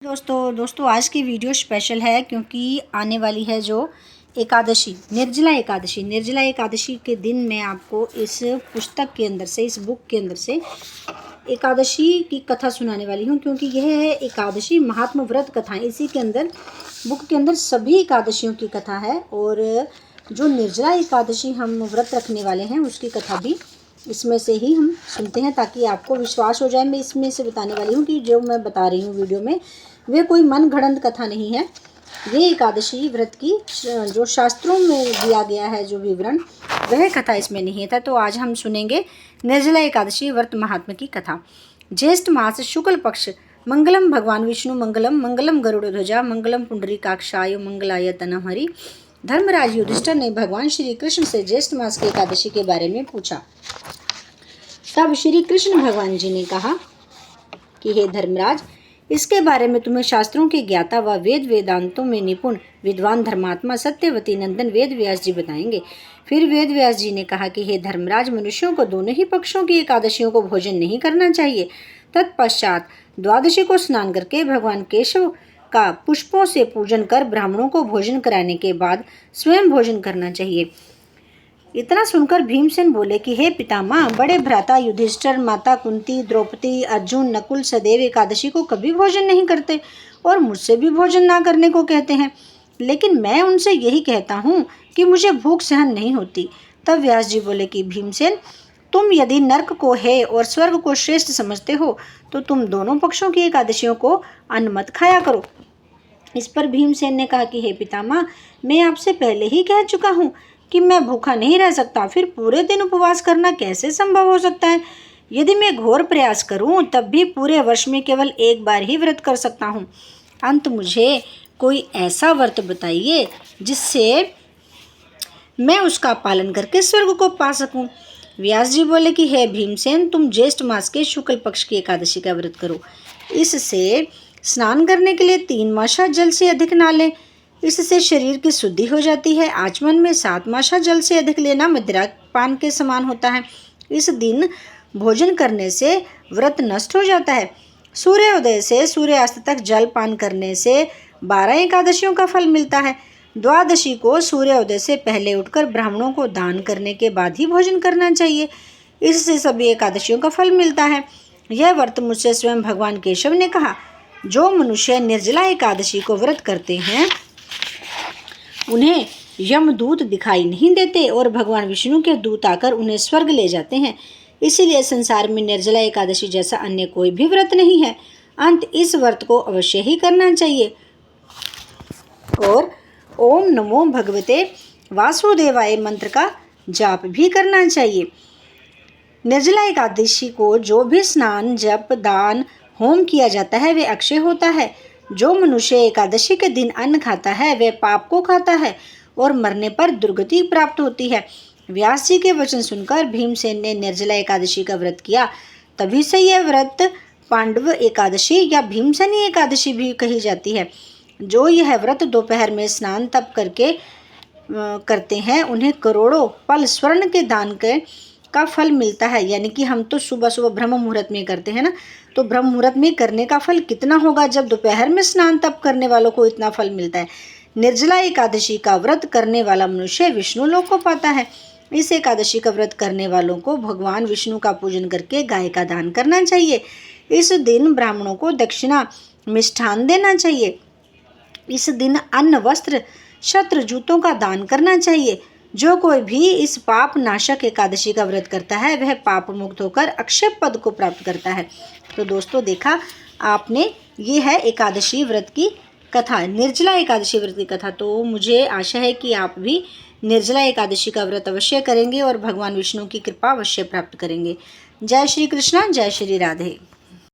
दोस्तों आज की वीडियो स्पेशल है क्योंकि आने वाली है जो एकादशी निर्जला एकादशी के दिन मैं आपको इस पुस्तक के अंदर से, इस बुक के अंदर से एकादशी की कथा सुनाने वाली हूँ। क्योंकि यह है एकादशी महात्म व्रत कथाएं। इसी के अंदर, बुक के अंदर सभी एकादशियों की कथा है और जो निर्जला एकादशी हम व्रत रखने वाले हैं उसकी कथा भी इसमें से ही हम सुनते हैं, ताकि आपको विश्वास हो जाए। मैं इसमें से बताने वाली हूँ कि जो मैं बता रही हूँ वीडियो में वे कोई मन गढ़ंत कथा नहीं है। ये एकादशी व्रत की जो शास्त्रों में दिया गया है जो विवरण, वह कथा इसमें निहित है। तो आज हम सुनेंगे निर्जला एकादशी व्रत महात्म की कथा। ज्येष्ठ मास शुक्ल पक्ष, मंगलम भगवान विष्णु मंगलम, मंगलम गरुड़ ध्वजा, मंगलम पुंडरीकाक्षाय, मंगलाय तनम हरि। धर्मराज युधिष्ठिर ने भगवान श्री कृष्ण से ज्येष्ठ मास की एकादशी के बारे में पूछा। तब श्री कृष्ण भगवान जी ने कहा कि हे धर्मराज, इसके बारे में तुम्हें शास्त्रों के ज्ञाता व वेद वेदांतों में निपुण विद्वान धर्मात्मा सत्यवती नंदन वेद व्यास जी बताएंगे। फिर वेद व्यास जी ने कहा कि हे धर्मराज, मनुष्यों को दोनों ही पक्षों की एकादशियों को भोजन नहीं करना चाहिए। तत्पश्चात द्वादशी को स्नान करके भगवान केशव का पुष्पों से पूजन कर ब्राह्मणों को भोजन कराने के बाद स्वयं भोजन करना चाहिए। इतना सुनकर भीमसेन बोले कि हे पितामह, बड़े भ्राता युधिष्ठिर, माता कुंती, द्रौपदी, अर्जुन, नकुल, सदैव एकादशी को कभी भोजन नहीं करते और मुझसे भी भोजन ना करने को कहते हैं। लेकिन मैं उनसे यही कहता हूँ कि मुझे भूख सहन नहीं होती। तब व्यास जी बोले कि भीमसेन, तुम यदि नर्क को है और स्वर्ग को श्रेष्ठ समझते हो तो तुम दोनों पक्षों की एकादशियों को अन्न मत खाया करो। इस पर भीमसेन ने कहा कि हे पितामह, मैं आपसे पहले ही कह चुका हूँ कि मैं भूखा नहीं रह सकता। फिर पूरे दिन उपवास करना कैसे संभव हो सकता है? यदि मैं घोर प्रयास करूं तब भी पूरे वर्ष में केवल एक बार ही व्रत कर सकता हूं। अंत मुझे कोई ऐसा व्रत बताइए जिससे मैं उसका पालन करके स्वर्ग को पा सकूं। व्यास जी बोले कि हे भीमसेन, तुम ज्येष्ठ मास के शुक्ल पक्ष की एकादशी का व्रत करो। इससे स्नान करने के लिए 3 मासा जल से अधिक ना लें। इससे शरीर की शुद्धि हो जाती है। आचमन में 7 मासा जल से अधिक लेना मदिरा पान के समान होता है। इस दिन भोजन करने से व्रत नष्ट हो जाता है। सूर्योदय से सूर्यास्त तक जल पान करने से 12 एकादशियों का फल मिलता है। द्वादशी को सूर्योदय से पहले उठकर ब्राह्मणों को दान करने के बाद ही भोजन करना चाहिए। इससे सभी एकादशियों का फल मिलता है। यह व्रत मुझसे स्वयं भगवान केशव ने कहा। जो मनुष्य निर्जला एकादशी को व्रत करते हैं उन्हें यमदूत दिखाई नहीं देते और भगवान विष्णु के दूत आकर उन्हें स्वर्ग ले जाते हैं। इसीलिए संसार में निर्जला एकादशी जैसा अन्य कोई भी व्रत नहीं है। अंत इस व्रत को अवश्य ही करना चाहिए और ओम नमो भगवते वासुदेवाय मंत्र का जाप भी करना चाहिए। निर्जला एकादशी को जो भी स्नान, जप, दान, होम किया जाता है वे अक्षय होता है। जो मनुष्य एकादशी के दिन अन्न खाता है वह पाप को खाता है और मरने पर दुर्गति प्राप्त होती है। व्यास जी के वचन सुनकर भीमसेन ने निर्जला एकादशी का व्रत किया। तभी से यह व्रत पांडव एकादशी या भीमसेनी एकादशी भी कही जाती है। जो यह व्रत दोपहर में स्नान तप करके करते हैं उन्हें करोड़ों पल स्वर्ण के दान का फल मिलता है। यानी कि हम तो सुबह सुबह ब्रह्म मुहूर्त में करते हैं ना, तो ब्रह्म मुहूर्त में करने का फल कितना होगा जब दोपहर में स्नान तप करने वालों को इतना फल मिलता है। निर्जला एकादशी का व्रत करने वाला मनुष्य विष्णु लोक को पाता है। इस एकादशी का व्रत करने वालों को भगवान विष्णु का पूजन करके गाय का दान करना चाहिए। इस दिन ब्राह्मणों को दक्षिणा मिष्ठान देना चाहिए। इस दिन अन्न, वस्त्र, शस्त्र, जूतों का दान करना चाहिए। जो कोई भी इस पाप नाशक एकादशी का व्रत करता है वह पाप मुक्त होकर अक्षय पद को प्राप्त करता है। तो दोस्तों देखा आपने, ये है एकादशी व्रत की कथा, निर्जला एकादशी व्रत की कथा। तो मुझे आशा है कि आप भी निर्जला एकादशी का व्रत अवश्य करेंगे और भगवान विष्णु की कृपा अवश्य प्राप्त करेंगे। जय श्री कृष्णा, जय श्री राधे।